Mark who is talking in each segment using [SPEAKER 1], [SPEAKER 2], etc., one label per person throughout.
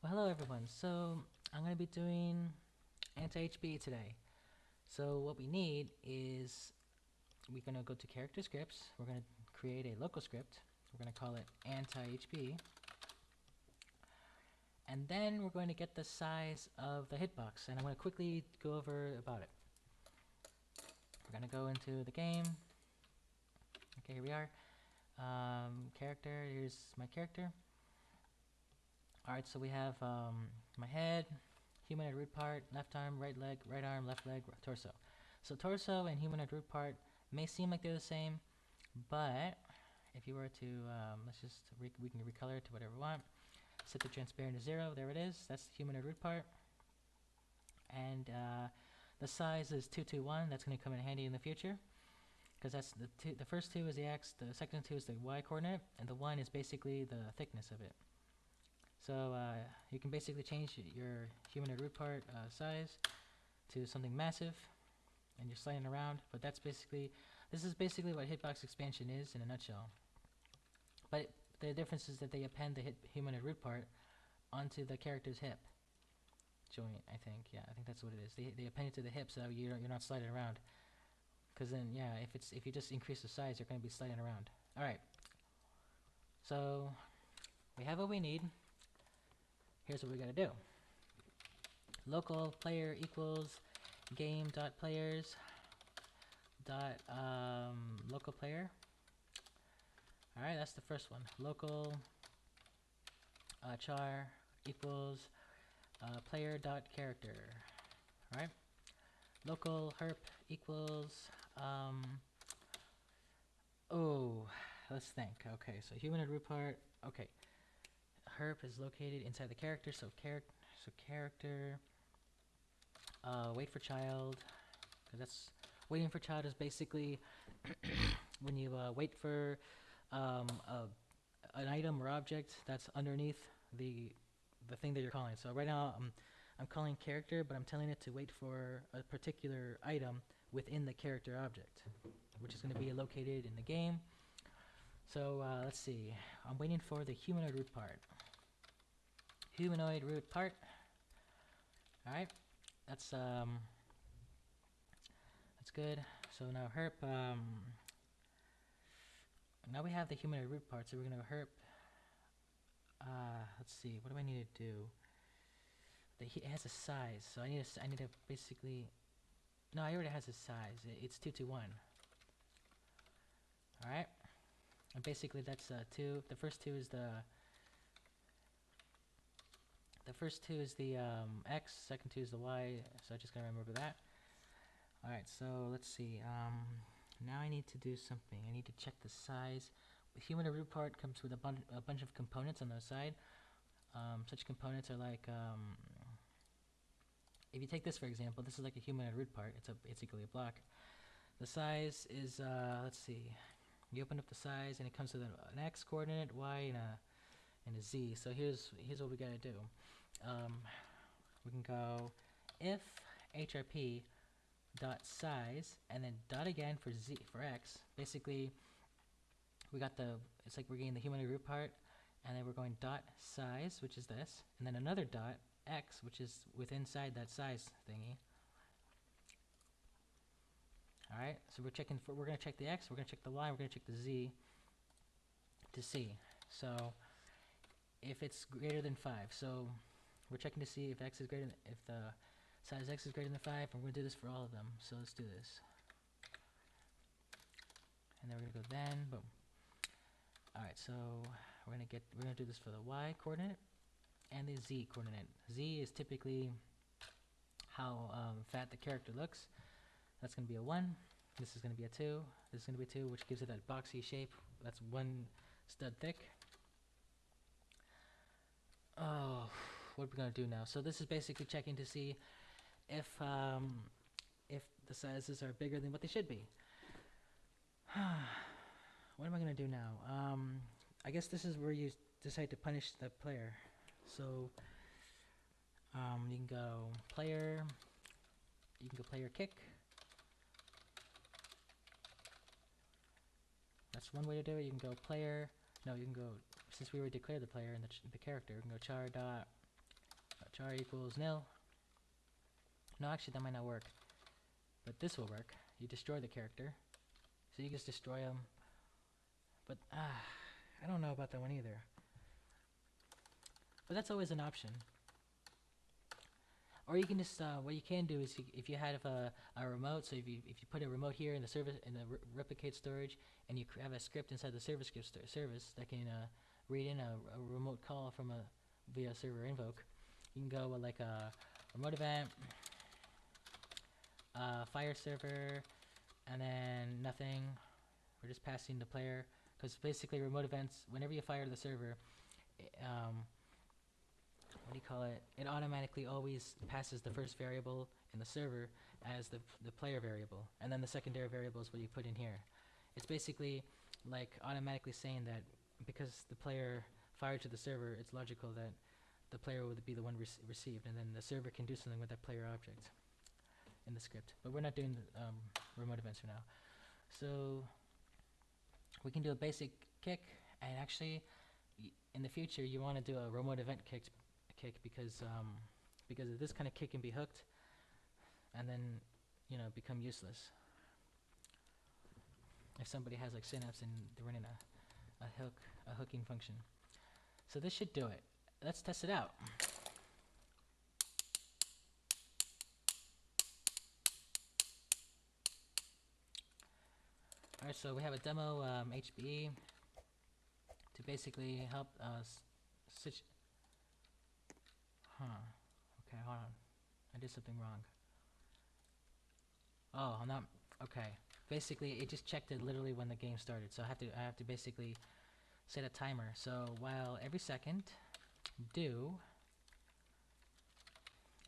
[SPEAKER 1] Well, hello everyone. So I'm going to be doing Anti HBE today. So what we need is we're going to go to character scripts. We're going to create a local script. We're going to call it Anti HBE, and then we're going to get the size of the hitbox. And I'm going to quickly go over about it. We're going to go into the game. Okay, here we are. Character. Here's my character. All right. So we have my head, humanoid root part, left arm, right leg, right arm, left leg, torso. So torso and humanoid root part may seem like they're the same, but if you were to, we can recolor it to whatever we want. Set the transparent to 0, there it is, that's the humanoid root part. And the size is 221, that's going to come in handy in the future, because that's the first 2 is the x, the second 2 is the y coordinate, and the 1 is basically the thickness of it. So you can basically change your humanoid root part size to something massive, and you're sliding around. But this is basically what Hitbox expansion is in a nutshell. But the difference is that they append the humanoid root part onto the character's hip joint. I think, yeah, I think that's what it is. They append it to the hip so you're not sliding around. Because then, yeah, if you just increase the size, you're going to be sliding around. All right. So we have what we need. Here's what we got to do. Local player equals game dot players dot local player. All right, that's the first one. Local char equals player dot character. All right. Local herp equals oh, let's think. Okay, so humanoid root part. Okay, herp is located inside the character. So character. Wait for child. Cause that's waiting for child is basically when you wait for an item or object that's underneath the thing that you're calling. So right now I'm calling character, but I'm telling it to wait for a particular item within the character object, which is going to be located in the game. So let's see. I'm waiting for the humanoid root part. Humanoid root part. All right, that's good. So now herp. Now we have the humanoid root part. So we're gonna herp. Let's see. What do I need to do? It has a size, so I need to basically. No, I already has a size. It's 221. All right, and basically that's 2. The first two is the x. Second 2 is the y. So I just gotta remember that. All right, so let's see. Now I need to do something. I need to check the size. The humanoid root part comes with a bunch of components on the side. Such components are like if you take this for example, this is like a humanoid root part. It's basically a block. The size is let's see. You open up the size and it comes with an x coordinate, y, and a z. So here's what we gotta do. We can go if hrp dot size and then dot again for x. Basically, we got it's like we're getting the humanoid root part, and then we're going dot size, which is this, and then another dot x, which is inside that size thingy. All right, so we're gonna check the x, we're gonna check the y, we're gonna check the z to see. So if it's greater than 5, so we're checking to see if if the size x is greater than 5, and we're gonna do this for all of them. So let's do this, and then we're gonna go then, boom. All right, so we're gonna do this for the y coordinate and the z coordinate. Z is typically how fat the character looks. That's going to be a 1. This is going to be a 2. This is going to be a 2, which gives it that boxy shape. That's 1 stud thick. Oh, what are we going to do now? So this is basically checking to see if the sizes are bigger than what they should be. What am I going to do now? I guess this is where you decide to punish the player. So you can go player kick. That's one way to do it. You can go player. No, you can go, since we already declared the player and the character, you can go char dot char equals nil. No, actually that might not work, but this will work. You destroy the character, so you just destroy them. But I don't know about that one either. But that's always an option. Or you can just what you can do is if you have a remote, so if you put a remote here in the service in the replicate storage, and you have a script inside the service that can read in a remote call from a via server invoke, you can go with like a remote event, fire server, and then nothing. We're just passing the player, because basically remote events, whenever you fire the server, what do you call it? It automatically always passes the first variable in the server as the player variable, and then the secondary variable is what you put in here. It's basically like automatically saying that because the player fired to the server, it's logical that the player would be the one received, and then the server can do something with that player object in the script. But we're not doing remote events for now. So we can do a basic kick, and actually in the future you want to do a remote event kick because this kind of kick can be hooked and then become useless if somebody has like synapse and they're running a hooking function. So this should do it. Let's test it out. Alright, so we have a demo HBE to basically help us okay, hold on. I did something wrong. Oh, I'm not okay. Basically, it just checked it literally when the game started. So I have to basically set a timer. So while every second do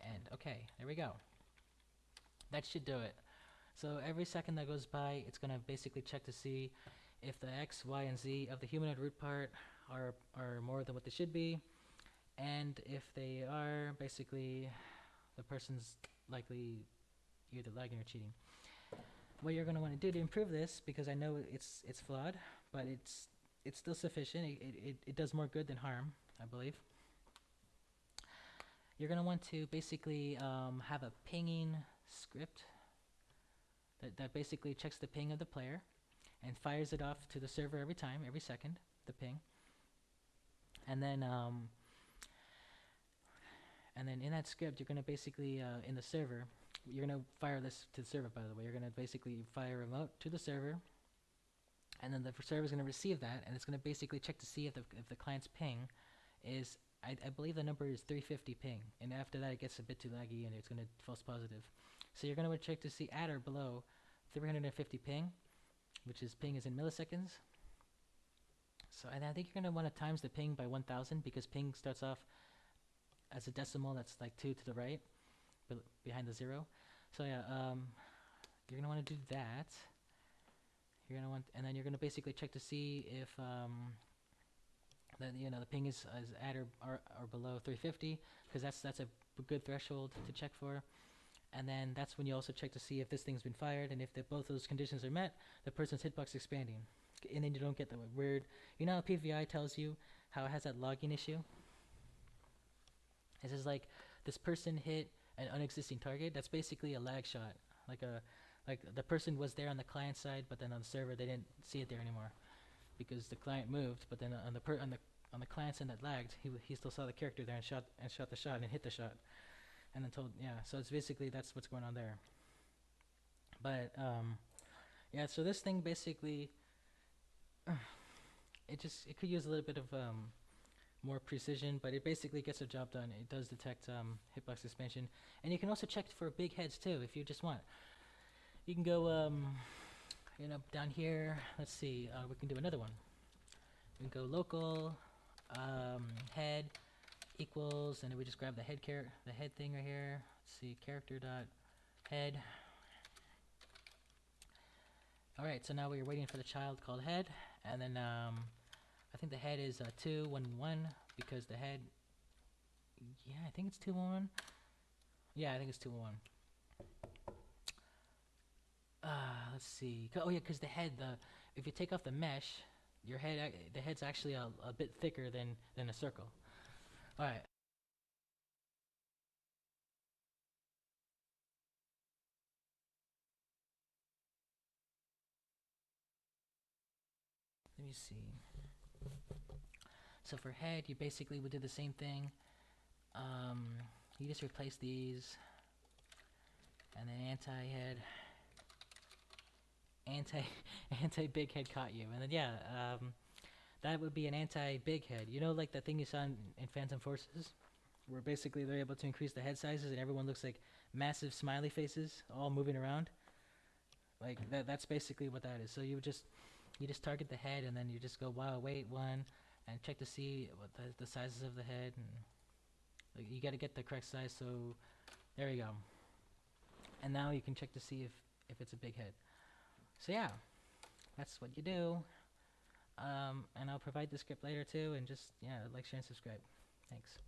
[SPEAKER 1] end. Okay, there we go. That should do it. So every second that goes by, it's gonna basically check to see if the X, Y, and Z of the humanoid root part are more than what they should be, and if they are, basically the person's likely either lagging or cheating. What you're gonna want to do to improve this, because I know it's flawed, but it's still sufficient. It does more good than harm, I believe. You're gonna want to basically have a pinging script that basically checks the ping of the player and fires it off to the server every time, every second, the ping. And then in that script, you're gonna basically in the server, you're gonna fire this to the server. By the way, you're gonna basically fire a remote to the server, and then the server is gonna receive that, and it's gonna basically check to see if the client's ping is, I believe the number is 350 ping, and after that it gets a bit too laggy and it's gonna false positive. So you're gonna check to see at or below 350 ping, which is ping is in milliseconds. So and I think you're gonna want to times the ping by 1000, because ping starts off as a decimal that's like 2 to the right, behind the 0. So yeah, you're gonna want to do that. You're gonna want, and then you're gonna basically check to see if that the ping is at or below 350, because that's a good threshold to check for. And then that's when you also check to see if this thing's been fired, and if both those conditions are met, the person's hitbox expanding, and then you don't get the weird. You know how PVI tells you how it has that logging issue? It says like this person hit an unexisting target. That's basically a lag shot, like the person was there on the client side, but then on the server they didn't see it there anymore because the client moved. But then on the client side that lagged, he still saw the character there and shot the shot and hit the shot, and then told so it's basically that's what's going on there. But yeah, so this thing basically it could use a little bit of more precision, but it basically gets the job done. It does detect hitbox expansion, and you can also check for big heads too if you just want. You can go down here. Let's see, we can do another one. We can go local head equals, and then we just grab the head thing right here. Let's see, character dot head. All right, so now we're waiting for the child called head, and then I think the head is 211 because the head. Yeah, I think it's 211. Yeah, I think it's 211. Let's see. Oh yeah, because the head, if you take off the mesh, the head's actually a bit thicker than a circle. All right. me see. So for head, you basically would do the same thing. You just replace these, and then anti-head, anti-big head caught you, and then yeah, that would be an anti-big head. You know, like the thing you saw in Phantom Forces, where basically they're able to increase the head sizes and everyone looks like massive smiley faces all moving around. Like that's basically what that is. So you just target the head and then you just go wow wait one and check to see what the sizes of the head, and like, you got to get the correct size. So there you go. And now you can check to see if it's a big head. So yeah, that's what you do. And I'll provide the script later too, and just yeah, like, share, and subscribe. Thanks.